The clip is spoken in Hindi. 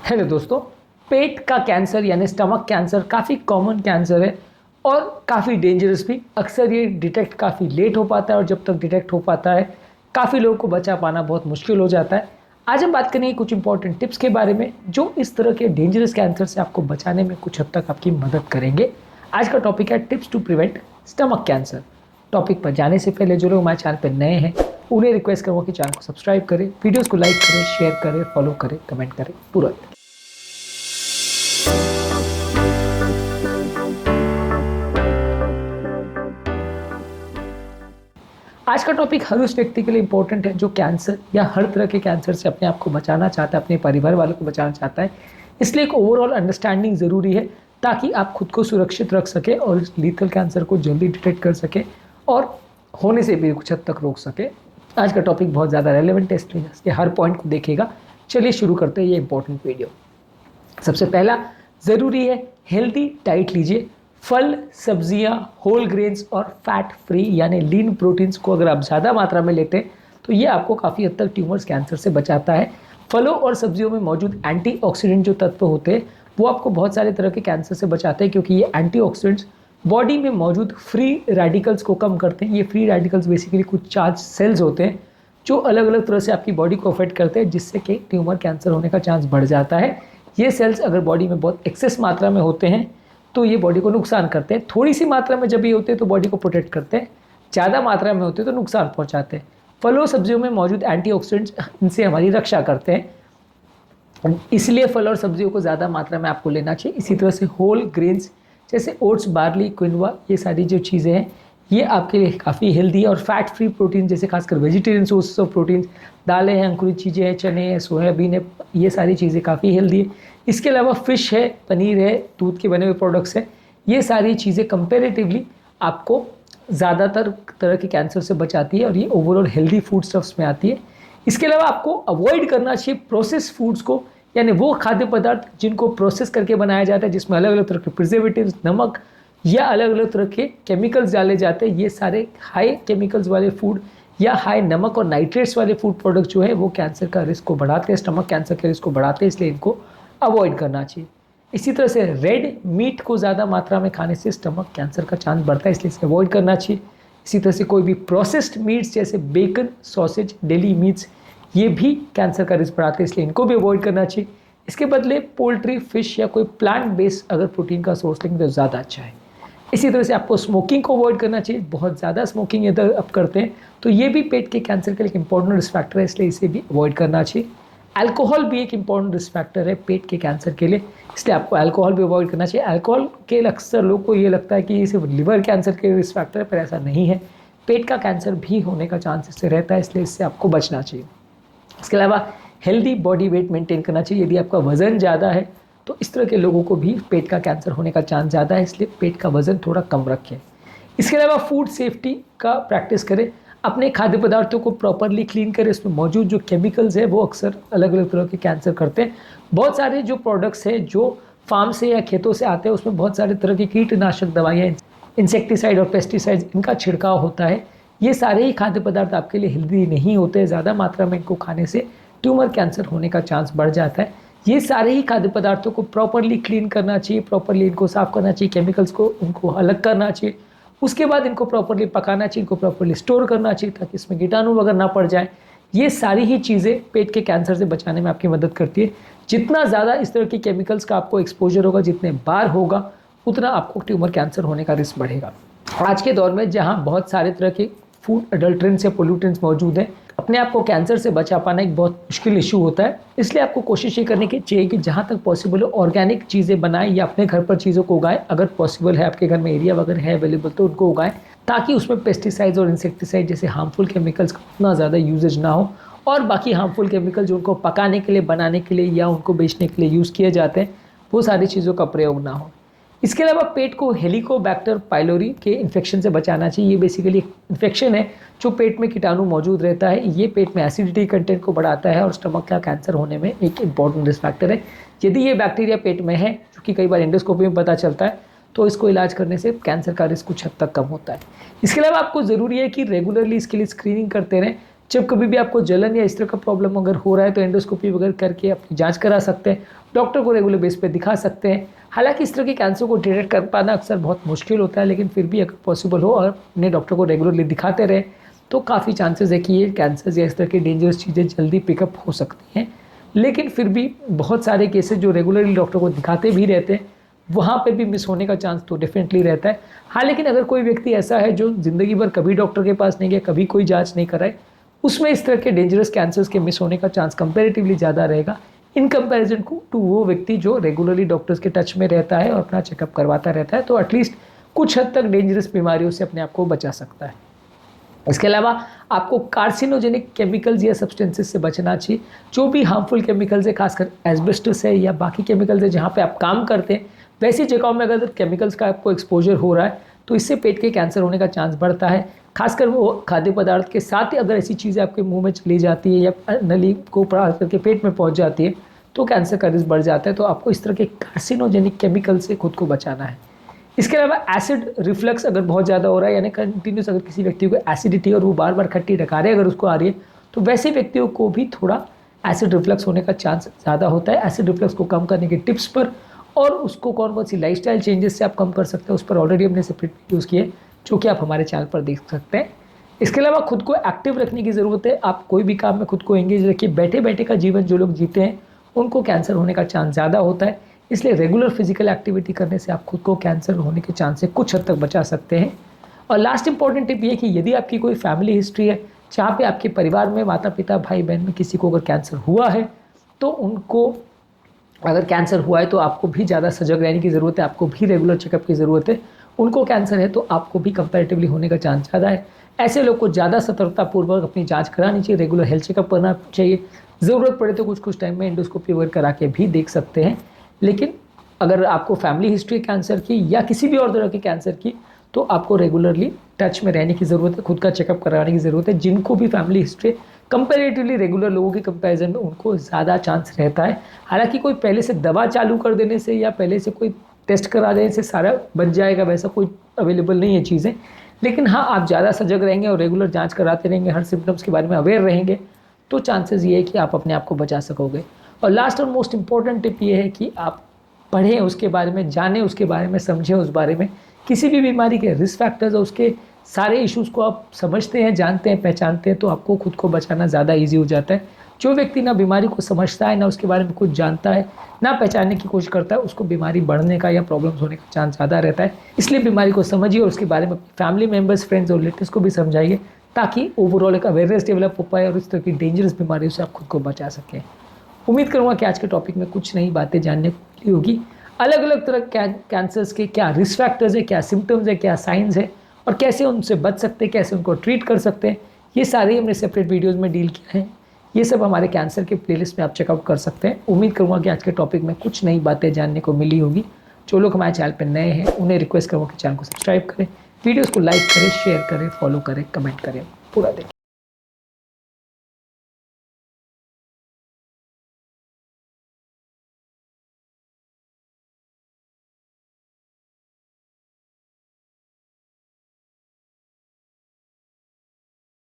हेलो दोस्तों, पेट का कैंसर यानी स्टमक कैंसर काफ़ी कॉमन कैंसर है और काफ़ी डेंजरस भी। अक्सर ये डिटेक्ट काफ़ी लेट हो पाता है और जब तक डिटेक्ट हो पाता है काफ़ी लोगों को बचा पाना बहुत मुश्किल हो जाता है। आज हम बात करेंगे कुछ इंपॉर्टेंट टिप्स के बारे में जो इस तरह के डेंजरस कैंसर से आपको बचाने में कुछ हद तक आपकी मदद करेंगे। आज का टॉपिक है tips to prevent stomach cancer. Topic पर जाने से पहले जो लोग हमारे चैनल पर नए हैं उन्हें रिक्वेस्ट करूँगा कि चैनल को सब्सक्राइब करें, वीडियोस को लाइक करें, शेयर करें, फॉलो करें, कमेंट करें तुरंत। आज का टॉपिक हर उस व्यक्ति के लिए इंपॉर्टेंट है जो कैंसर या हर तरह के कैंसर से अपने आप को बचाना चाहता है, अपने परिवार वालों को बचाना चाहता है। इसलिए एक ओवरऑल अंडरस्टैंडिंग ज़रूरी है ताकि आप खुद को सुरक्षित रख सके और इस लीथल कैंसर को जल्दी डिटेक्ट कर सके और होने से भी कुछ हद तक रोक सके। आज का टॉपिक बहुत ज़्यादा रेलेवेंट है, इसलिए हर पॉइंट को देखेगा। चलिए शुरू करते हैं ये इंपॉर्टेंट वीडियो। सबसे पहला ज़रूरी है हेल्दी डाइट लीजिए। फल, सब्जियां, होल ग्रेन्स और फैट फ्री यानी लीन प्रोटीन्स को अगर आप ज़्यादा मात्रा में लेते हैं तो ये आपको काफ़ी हद तक ट्यूमर्स कैंसर से बचाता है। फलों और सब्जियों में मौजूद एंटीऑक्सीडेंट जो तत्व होते हैं वो आपको बहुत सारे तरह के कैंसर से बचाते हैं क्योंकि ये एंटीऑक्सीडेंट्स बॉडी में मौजूद फ्री रेडिकल्स को कम करते हैं। ये फ्री रेडिकल्स बेसिकली कुछ चार्ज सेल्स होते हैं जो अलग अलग तरह से आपकी बॉडी को अफेक्ट करते हैं जिससे कि ट्यूमर कैंसर होने का चांस बढ़ जाता है। ये सेल्स अगर बॉडी में बहुत एक्सेस मात्रा में होते हैं तो ये बॉडी को नुकसान करते हैं। थोड़ी सी मात्रा में जब ये होते हैं तो बॉडी को प्रोटेक्ट करते हैं, ज़्यादा मात्रा में होते हैं तो नुकसान पहुंचाते हैं। फलों सब्जियों में मौजूद एंटीऑक्सीडेंट्स इनसे हमारी रक्षा करते हैं, इसलिए फल और सब्जियों को ज़्यादा मात्रा में आपको लेना चाहिए। इसी तरह से होल ग्रेन्स जैसे ओट्स, बार्ली, क्विनोआ, ये सारी जो चीज़ें हैं ये आपके लिए काफ़ी हेल्दी है। और फैट फ्री प्रोटीन जैसे खासकर वेजिटेरियन सोर्सेस ऑफ प्रोटीन, दालें हैं, अंकुरित चीज़ें हैं, चने हैं, सोयाबीन है, ये सारी चीज़ें काफ़ी हेल्दी है। इसके अलावा फ़िश है, पनीर है, दूध के बने हुए प्रोडक्ट्स हैं, ये सारी चीज़ें कंपेरेटिवली आपको ज़्यादातर तरह के कैंसर से बचाती है और ये ओवरऑल हेल्दी फूड स्टफ्स में आती है। इसके अलावा आपको अवॉइड करना चाहिए प्रोसेस फूड्स को, यानी वो खाद्य पदार्थ जिनको प्रोसेस करके बनाया जाता है जिसमें अलग अलग तरह के प्रिजर्वेटिव्स, नमक या अलग अलग तरह के केमिकल्स डाले जाते हैं। ये सारे हाई केमिकल्स वाले फूड या हाई नमक और नाइट्रेट्स वाले फूड प्रोडक्ट जो है वो कैंसर का रिस्क को बढ़ाते हैं, स्टमक कैंसर के रिस्क को बढ़ाते हैं, इसलिए इनको अवॉइड करना चाहिए। इसी तरह से रेड मीट को ज़्यादा मात्रा में खाने से स्टमक कैंसर का चांस बढ़ता है, इसलिए इसे अवॉइड करना चाहिए। इसी तरह से कोई भी प्रोसेस्ड मीट्स जैसे बेकन, सॉसेज, डेली मीट्स ये भी कैंसर का रिस्क बढ़ाते हैं, इसलिए इनको भी अवॉइड करना चाहिए। इसके बदले पोल्ट्री, फिश या कोई प्लांट बेस्ड अगर प्रोटीन का सोर्स लेंगे तो ज़्यादा अच्छा है। इसी तरह से आपको स्मोकिंग को अवॉइड करना चाहिए। बहुत ज़्यादा स्मोकिंग यदि आप करते हैं तो ये भी पेट के कैंसर के लिए एक इंपॉर्टेंट रिस्क फैक्टर है, इसलिए इसे भी अवॉइड करना चाहिए। अल्कोहल भी एक इंपॉर्टेंट रिस्क फैक्टर है पेट के कैंसर के लिए, इसलिए आपको अल्कोहल भी अवॉइड करना चाहिए। अल्कोहल के अक्सर लोग को ये लगता है कि ये सिर्फ लिवर कैंसर के रिस्क फैक्टर है, पर ऐसा नहीं है। पेट का कैंसर भी होने का चांस इससे रहता है, इसलिए इससे आपको बचना चाहिए। इसके अलावा हेल्दी बॉडी वेट मेंटेन करना चाहिए। यदि आपका वज़न ज़्यादा है तो इस तरह के लोगों को भी पेट का कैंसर होने का चांस ज़्यादा है, इसलिए पेट का वज़न थोड़ा कम रखें। इसके अलावा फूड सेफ्टी का प्रैक्टिस करें। अपने खाद्य पदार्थों को प्रॉपरली क्लीन करें। इसमें मौजूद जो केमिकल्स है वो अक्सर अलग अलग तरह के कैंसर करते हैं। बहुत सारे जो प्रोडक्ट्स हैं जो फार्म से या खेतों से आते हैं उसमें बहुत सारे तरह की कीटनाशक दवाइयाँ, इंसेक्टिसाइड और पेस्टिसाइड्स इनका छिड़काव होता है। ये सारे ही खाद्य पदार्थ आपके लिए हेल्दी नहीं होते। ज़्यादा मात्रा में इनको खाने से ट्यूमर कैंसर होने का चांस बढ़ जाता है। ये सारे ही खाद्य पदार्थों को प्रॉपरली क्लीन करना चाहिए, प्रॉपरली इनको साफ़ करना चाहिए, केमिकल्स को उनको अलग करना चाहिए। उसके बाद इनको प्रॉपरली पकाना चाहिए, इनको प्रॉपरली स्टोर करना चाहिए ताकि इसमें कीटाणु वगैरह ना पड़ जाए। ये सारी ही चीज़ें पेट के कैंसर से बचाने में आपकी मदद करती है। जितना ज़्यादा इस तरह के केमिकल्स का आपको एक्सपोजर होगा, जितने बार होगा, उतना आपको ट्यूमर कैंसर होने का रिस्क बढ़ेगा। आज के दौर में जहाँ बहुत सारे तरह के फूड अडल्ट्रेंट्स या पोल्यूटेंट्स मौजूद हैं, अपने आप को कैंसर से बचा पाना एक बहुत मुश्किल इशू होता है। इसलिए आपको कोशिश ये करने की चाहिए कि जहाँ तक पॉसिबल हो ऑर्गेनिक चीज़ें बनाएं या अपने घर पर चीज़ों को उगाएं। अगर पॉसिबल है, आपके घर में एरिया वगैरह है अवेलेबल, तो उनको उगाएं ताकि उसमें पेस्टिसाइड्स और इंसेक्टिसाइड जैसे हार्मफुल केमिकल्स का उतना ज़्यादा यूजेज ना हो। और बाकी हार्मफुल केमिकल जो उनको पकाने के लिए, बनाने के लिए या उनको बेचने के लिए यूज़ किए जाते हैं वो सारी चीज़ों का प्रयोग ना हो। इसके अलावा पेट को हेलिकोबैक्टर पाइलोरी के इन्फेक्शन से बचाना चाहिए। ये बेसिकली एक इन्फेक्शन है जो पेट में कीटाणु मौजूद रहता है। ये पेट में एसिडिटी कंटेंट को बढ़ाता है और स्टमक का कैंसर होने में एक इंपॉर्टेंट रिस्क फैक्टर है। यदि ये बैक्टीरिया पेट में है, जो कि कई बार एंडोस्कोपी में पता चलता है, तो इसको इलाज करने से कैंसर का रिस्क कुछ हद तक कम होता है। इसके अलावा आपको ज़रूरी है कि रेगुलरली इसके लिए स्क्रीनिंग करते रहें। जब कभी भी आपको जलन या इस तरह का प्रॉब्लम अगर हो रहा है तो एंडोस्कोपी वगैरह करके अपनी जांच करा सकते हैं, डॉक्टर को रेगुलर बेस पे दिखा सकते हैं। हालांकि इस तरह के कैंसर को डिटेक्ट कर पाना अक्सर बहुत मुश्किल होता है, लेकिन फिर भी अगर पॉसिबल हो और अपने डॉक्टर को रेगुलरली दिखाते रहे तो काफ़ी चांसेस है कि ये कैंसर या इस तरह की डेंजरस चीज़ें जल्दी पिकअप हो सकती हैं। लेकिन फिर भी बहुत सारे केसेस जो रेगुलरली डॉक्टर को दिखाते भी रहते हैं, वहाँ पे भी मिस होने का चांस तो डेफिनेटली रहता है। हाँ, लेकिन अगर कोई व्यक्ति ऐसा है जो ज़िंदगी भर कभी डॉक्टर के पास नहीं गया, कभी कोई जांच नहीं कराए, उसमें इस तरह के डेंजरस कैंसर्स के मिस होने का चांस कंपैरेटिवली ज़्यादा रहेगा इन कंपैरिजन टू वो व्यक्ति जो रेगुलरली डॉक्टर्स के टच में रहता है और अपना चेकअप करवाता रहता है, तो एटलीस्ट कुछ हद तक डेंजरस बीमारियों से अपने आप को बचा सकता है। इसके अलावा आपको कार्सिनोजेनिक केमिकल्स या सब्सटेंसेस से बचना चाहिए। जो भी हार्मफुल केमिकल्स है, खासकर एस्बेस्टस है या बाकी केमिकल्स है जहाँ पे आप काम करते हैं, वैसी जगहों में अगर केमिकल्स का आपको एक्सपोजर हो रहा है तो इससे पेट के कैंसर होने का चांस बढ़ता है। खासकर वो खाद्य पदार्थ के साथ ही अगर ऐसी चीज़ें आपके मुंह में चली जाती है या नली को पार करके पेट में पहुंच जाती है तो कैंसर का रिस्क बढ़ जाता है। तो आपको इस तरह के कार्सिनोजेनिक केमिकल से खुद को बचाना है। इसके अलावा एसिड रिफ्लक्स अगर बहुत ज़्यादा हो रहा है, यानी कंटिन्यूस अगर किसी व्यक्ति को एसिडिटी और वो बार बार खट्टी डकारें अगर उसको आ रही है, तो वैसे व्यक्तियों को भी थोड़ा एसिड रिफ्लक्स होने का चांस ज़्यादा होता है। एसिड रिफ्लक्स को कम करने के टिप्स पर और उसको कौन कौन सी लाइफस्टाइल चेंजेस से आप कम कर सकते हैं उस पर ऑलरेडी हमने सेपरेट वीडियोज़ किए, जो कि आप हमारे चैनल पर देख सकते हैं। इसके अलावा खुद को एक्टिव रखने की ज़रूरत है। आप कोई भी काम में खुद को एंगेज रखिए। बैठे बैठे का जीवन जो लोग जीते हैं उनको कैंसर होने का चांस ज़्यादा होता है, इसलिए रेगुलर फिजिकल एक्टिविटी करने से आप खुद को कैंसर होने के चांस से कुछ हद तक बचा सकते हैं। और लास्ट इंपॉर्टेंट टिप ये कि यदि आपकी कोई फैमिली हिस्ट्री है जहाँ पे आपके परिवार में माता पिता भाई बहन में किसी को अगर कैंसर हुआ है, तो उनको अगर कैंसर हुआ है तो आपको भी ज़्यादा सजग रहने की ज़रूरत है, आपको भी रेगुलर चेकअप की ज़रूरत है। उनको कैंसर है तो आपको भी कंपैरेटिवली होने का चांस ज़्यादा है। ऐसे लोग को ज़्यादा सतर्कतापूर्वक अपनी जांच करानी चाहिए, रेगुलर हेल्थ चेकअप करना चाहिए। ज़रूरत पड़े तो कुछ टाइम में एंडोस्कोपी वगैरह करा के भी देख सकते हैं। लेकिन अगर आपको फैमिली हिस्ट्री कैंसर की या किसी भी और तरह के कैंसर की, तो आपको रेगुलरली टच में रहने की ज़रूरत है, खुद का चेकअप कराने की ज़रूरत है। जिनको भी फैमिली हिस्ट्री कंपैरेटिवली रेगुलर लोगों के कंपैरिजन में उनको ज़्यादा चांस रहता है। हालांकि कोई पहले से दवा चालू कर देने से या पहले से कोई टेस्ट करा देने से सारा बच जाएगा, वैसा कोई अवेलेबल नहीं है चीज़ें। लेकिन हाँ, आप ज़्यादा सजग रहेंगे और रेगुलर जाँच कराते रहेंगे, हर सिम्टम्स के बारे में अवेयर रहेंगे, तो चांसेस ये है कि आप अपने आप को बचा सकोगे। और लास्ट और मोस्ट इम्पॉर्टेंट टिप ये है कि आप पढ़ें उसके बारे में, जानें उसके बारे में, समझें उस बारे में। किसी भी बीमारी के रिस्क फैक्टर्स और उसके सारे इश्यूज़ को आप समझते हैं, जानते हैं, पहचानते हैं, तो आपको खुद को बचाना ज़्यादा ईजी हो जाता है। जो व्यक्ति ना बीमारी को समझता है, ना उसके बारे में कुछ जानता है, ना पहचानने की कोशिश करता है, उसको बीमारी बढ़ने का या प्रॉब्लम्स होने का चांस ज़्यादा रहता है। इसलिए बीमारी को समझिए और उसके बारे में फैमिली मेम्बर्स, फ्रेंड्स और रिलेटिव्स को भी समझाइए, ताकि ओवरऑल एक अवेयरनेस डेवलप हो पाए और इस तरह की डेंजरस बीमारियों से आप खुद को बचा सकें। उम्मीद करूँगा कि आज के टॉपिक में कुछ नई बातें जानने को मिली होगी। अलग अलग तरह कैंसर्स के क्या रिस्क फैक्टर्स है, क्या सिम्टम्स है, क्या साइंस है और कैसे उनसे बच सकते हैं, कैसे उनको ट्रीट कर सकते हैं, ये सारे हमने सेपरेट वीडियोस में डील किया है। ये सब हमारे कैंसर के प्लेलिस्ट में आप चेकआउट कर सकते हैं। उम्मीद करूँगा कि आज के टॉपिक में कुछ नई बातें जानने को मिली होगी। जो लोग हमारे चैनल पर नए हैं उन्हें रिक्वेस्ट करूँगा कि चैनल को सब्सक्राइब करें, वीडियोज़ को लाइक करें, शेयर करें, फॉलो करें, कमेंट करें, पूरा देखें।